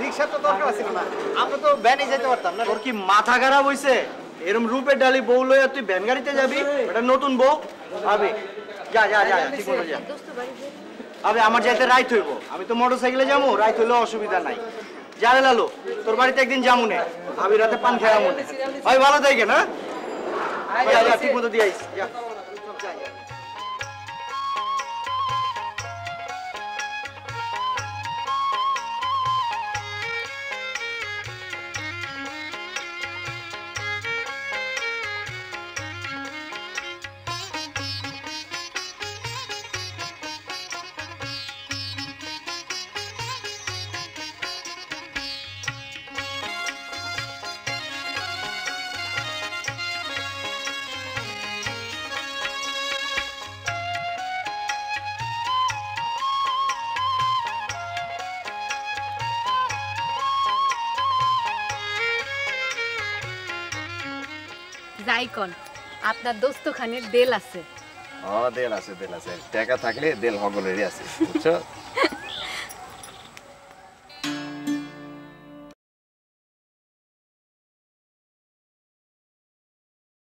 রিক্সা তো দরকার ছিল না, আমরা তো ভ্যানে যেতে পারতাম না। তোর কি মাথা খারাপ হইছে? এরকম রূপের ডালি বউ লইয়া তুই ভ্যান গাড়িতে যাবি? এটা নতুন বউ আবে, যা যা যা ঠিক মতো যা। আবে আমার যাইতে রাইত হইব, আমি তো মোটর সাইকেলে যাবো, রাইত হইলেও অসুবিধা নাই। যা রে লালু, তোর বাড়িতে একদিন যাবো নে, আমি রাতে পান খাওয়া মনে। ভাই ভালো থাকেন, হ্যাঁ যা যা ঠিক মতো দিয়ে আইস যা। যাইকন আপনার দোস্তখানের দেল আছে। দেল আছে, দেল আছে, টাকা থাকলে দেল হগলেরই আছে, বুঝছো?